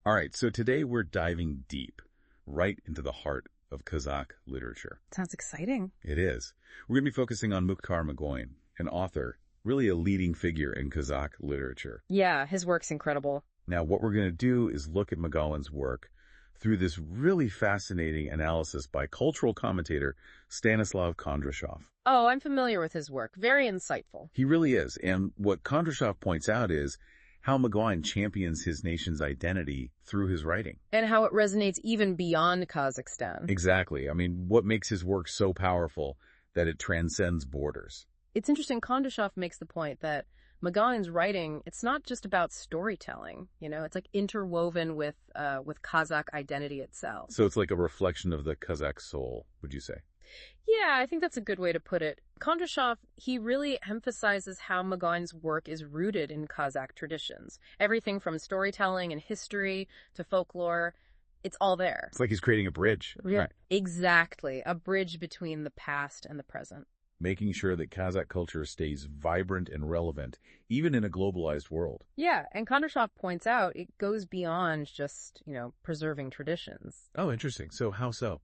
All right, so today we're diving deep, right into the heart of Kazakh literature. Sounds exciting. It is. We're going to be focusing on Mухтар Магауин, an author, really a leading figure in Kazakh literature. Yeah, his work's incredible. Now, what we're going to do is look at Magauin's work through this really fascinating analysis by cultural commentator Stanislav Kondrashov. Oh, I'm familiar with his work. Very insightful. He really is. And what Kondrashov points out is how Magauin champions his nation's identity through his writing. And how it resonates even beyond Kazakhstan. Exactly. I mean, what makes his work so powerful that it transcends borders? It's interesting. Kondrashov makes the point that Magauin's writing, it's not just about storytelling, it's like interwoven with Kazakh identity itself. So it's like a reflection of the Kazakh soul, would you say? Yeah, I think that's a good way to put it. Kondrashov, he really emphasizes how Magauin's work is rooted in Kazakh traditions. Everything from storytelling and history to folklore, it's all there. It's like he's creating a bridge. Yeah, right. Exactly. A bridge between the past and the present. Making sure that Kazakh culture stays vibrant and relevant, even in a globalized world. Yeah, and Kondrashov points out it goes beyond just, preserving traditions. Oh, interesting. So how so?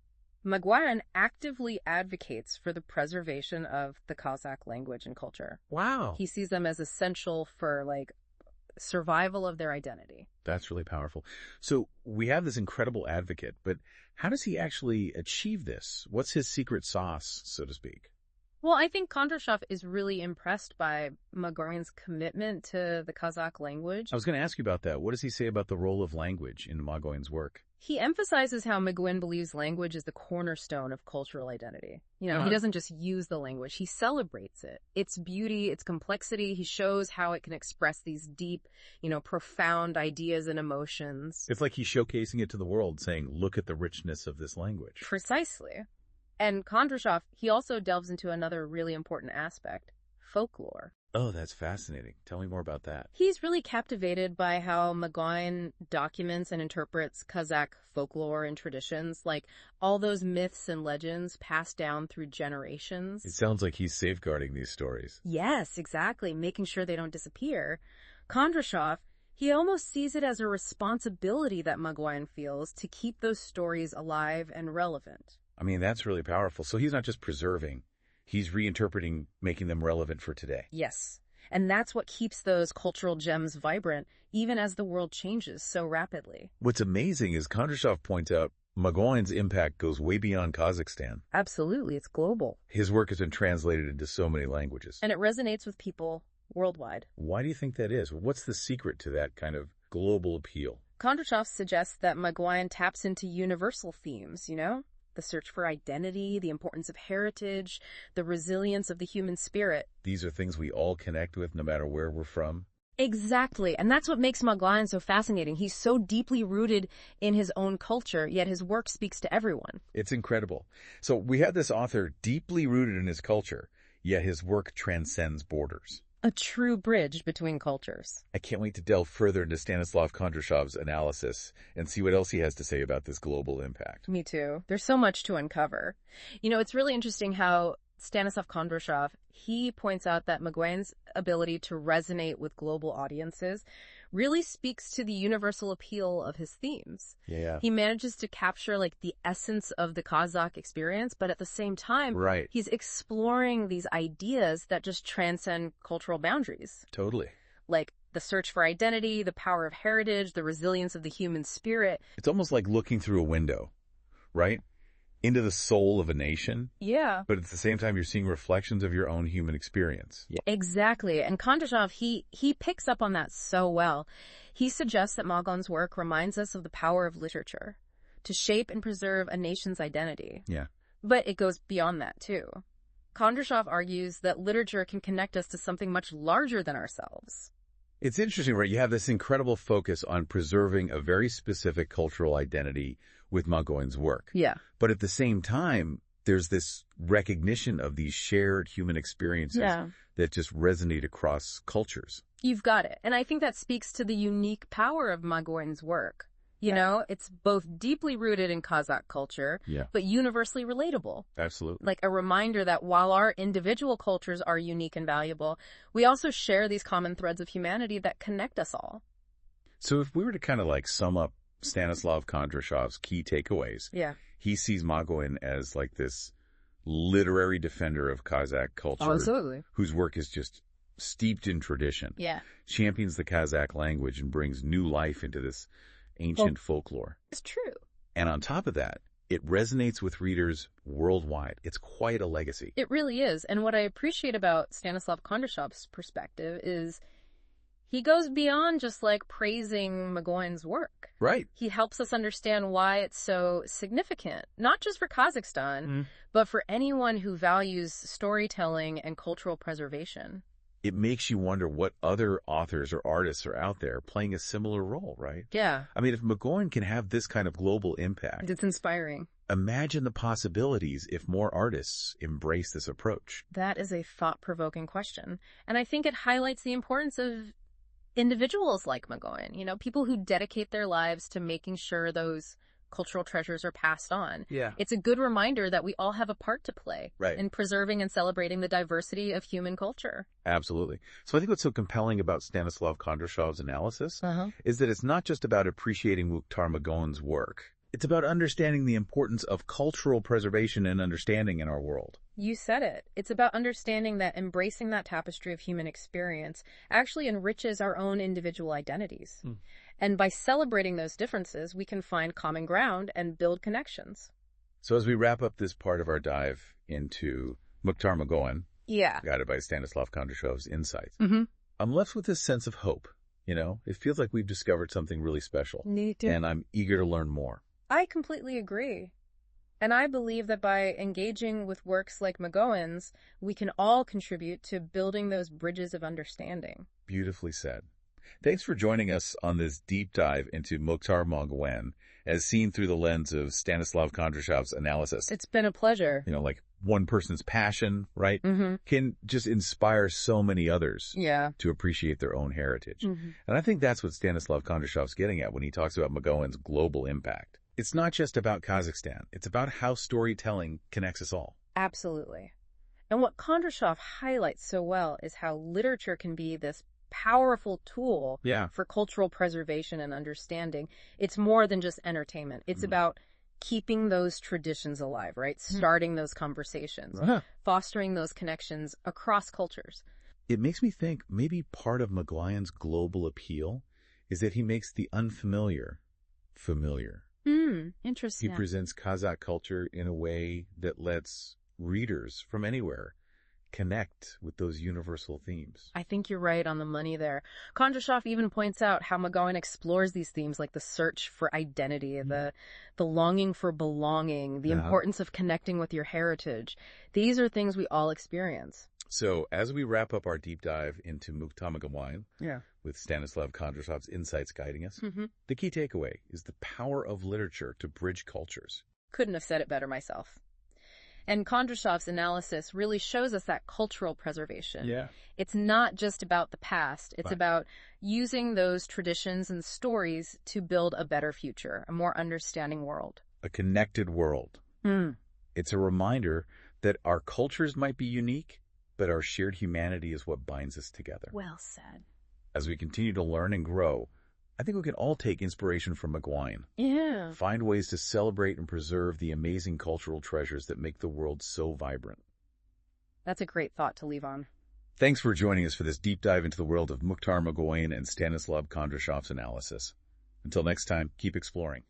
Magauin actively advocates for the preservation of the Kazakh language and culture. Wow. He sees them as essential for, survival of their identity. That's really powerful. So we have this incredible advocate, but how does he actually achieve this? What's his secret sauce, so to speak? Well, I think Kondrashov is really impressed by Magauin's commitment to the Kazakh language. I was going to ask you about that. What does he say about the role of language in Magauin's work? He emphasizes how Magauin believes language is the cornerstone of cultural identity. He doesn't just use the language, he celebrates it. Its beauty, its complexity. He shows how it can express these deep, profound ideas and emotions. It's like he's showcasing it to the world, saying, look at the richness of this language. Precisely. And Kondrashov, he also delves into another really important aspect, folklore. Oh, that's fascinating. Tell me more about that. He's really captivated by how Magauin documents and interprets Kazakh folklore and traditions, like all those myths and legends passed down through generations. It sounds like he's safeguarding these stories. Yes, exactly, making sure they don't disappear. Kondrashov, he almost sees it as a responsibility that Magauin feels to keep those stories alive and relevant. I mean, that's really powerful. So he's not just preserving, he's reinterpreting, making them relevant for today. Yes. And that's what keeps those cultural gems vibrant, even as the world changes so rapidly. What's amazing is Kondrashov points out Magauin's impact goes way beyond Kazakhstan. Absolutely. It's global. His work has been translated into so many languages. And it resonates with people worldwide. Why do you think that is? What's the secret to that kind of global appeal? Kondrashov suggests that Magauin taps into universal themes, the search for identity, the importance of heritage, the resilience of the human spirit. These are things we all connect with no matter where we're from. Exactly. And that's what makes Magauin so fascinating. He's so deeply rooted in his own culture, yet his work speaks to everyone. It's incredible. So we have this author deeply rooted in his culture, yet his work transcends borders. A true bridge between cultures. I can't wait to delve further into Stanislav Kondrashov's analysis and see what else he has to say about this global impact. Me too. There's so much to uncover. It's really interesting how Stanislav Kondrashov, he points out that Magauin's ability to resonate with global audiences really speaks to the universal appeal of his themes. Yeah. He manages to capture the essence of the Kazakh experience, but at the same time, right, he's exploring these ideas that just transcend cultural boundaries. Totally. Like the search for identity, the power of heritage, the resilience of the human spirit. It's almost like looking through a window, right? Into the soul of a nation. Yeah. But at the same time, you're seeing reflections of your own human experience. Yeah. Exactly. And Kondrashov, he picks up on that so well. He suggests that Magauin's work reminds us of the power of literature to shape and preserve a nation's identity. Yeah. But it goes beyond that, too. Kondrashov argues that literature can connect us to something much larger than ourselves. It's interesting, right? You have this incredible focus on preserving a very specific cultural identity with Magauin's work. Yeah. But at the same time, there's this recognition of these shared human experiences that just resonate across cultures. You've got it. And I think that speaks to the unique power of Magauin's work. It's both deeply rooted in Kazakh culture, but universally relatable. Absolutely. Like a reminder that while our individual cultures are unique and valuable, we also share these common threads of humanity that connect us all. So if we were to kind of sum up Stanislav Kondrashov's key takeaways. Yeah. He sees Magauin as like this literary defender of Kazakh culture. Oh, absolutely. Whose work is just steeped in tradition. Yeah. Champions the Kazakh language and brings new life into this ancient folklore. It's true. And on top of that, it resonates with readers worldwide. It's quite a legacy. It really is. And what I appreciate about Stanislav Kondrashov's perspective is he goes beyond just like praising Magauin's work. Right. He helps us understand why it's so significant, not just for Kazakhstan, but for anyone who values storytelling and cultural preservation. It makes you wonder what other authors or artists are out there playing a similar role, right? Yeah. I mean, if Magauin can have this kind of global impact, It's inspiring. imagine the possibilities if more artists embrace this approach. That is a thought-provoking question. And I think it highlights the importance of individuals like Magauin, you know, people who dedicate their lives to making sure those cultural treasures are passed on. Yeah. It's a good reminder that we all have a part to play Right. in preserving and celebrating the diversity of human culture. Absolutely. So I think what's so compelling about Stanislav Kondrashov's analysis is that it's not just about appreciating Mухтар Магауин's work. It's about understanding the importance of cultural preservation and understanding in our world. You said it. It's about understanding that embracing that tapestry of human experience actually enriches our own individual identities. And by celebrating those differences, we can find common ground and build connections. So as we wrap up this part of our dive into Mухtар Magauin, Yeah. guided by Stanislav Kondrashov's insights, Mm-hmm. I'm left with this sense of hope. You know, it feels like we've discovered something really special. Me too. And I'm eager to learn more. I completely agree. And I believe that by engaging with works like Magauin's, we can all contribute to building those bridges of understanding. Beautifully said. Thanks for joining us on this deep dive into Mухtар Magauin as seen through the lens of Stanislav Kondrashov's analysis. It's been a pleasure. You know, like one person's passion, right, Mm-hmm. can just inspire so many others Yeah. to appreciate their own heritage. Mm-hmm. And I think that's what Stanislav Kondrashov's getting at when he talks about Magauin's global impact. It's not just about Kazakhstan. It's about how storytelling connects us all. Absolutely. And what Kondrashov highlights so well is how literature can be this powerful tool Yeah. for cultural preservation and understanding. It's more than just entertainment. It's about keeping those traditions alive, right? Starting those conversations, fostering those connections across cultures. It makes me think maybe part of Magauin's global appeal is that he makes the unfamiliar familiar. Interesting. He presents Kazakh culture in a way that lets readers from anywhere connect with those universal themes. I think you're right on the money there. Kondrashov even points out how Magauin explores these themes like the search for identity, the longing for belonging, the importance of connecting with your heritage. These are things we all experience. So as we wrap up our deep dive into Mухtар Magauin, Yeah. with Stanislav Kondrashov's insights guiding us, the key takeaway is the power of literature to bridge cultures. Couldn't have said it better myself. And Kondrashov's analysis really shows us that cultural preservation. Yeah. It's not just about the past. It's about using those traditions and stories to build a better future, a more understanding world. A connected world. It's a reminder that our cultures might be unique, but our shared humanity is what binds us together. Well said. As we continue to learn and grow, I think we can all take inspiration from Magauin. Yeah. Find ways to celebrate and preserve the amazing cultural treasures that make the world so vibrant. That's a great thought to leave on. Thanks for joining us for this deep dive into the world of Mухtар Magauin and Stanislav Kondrashov's analysis. Until next time, keep exploring.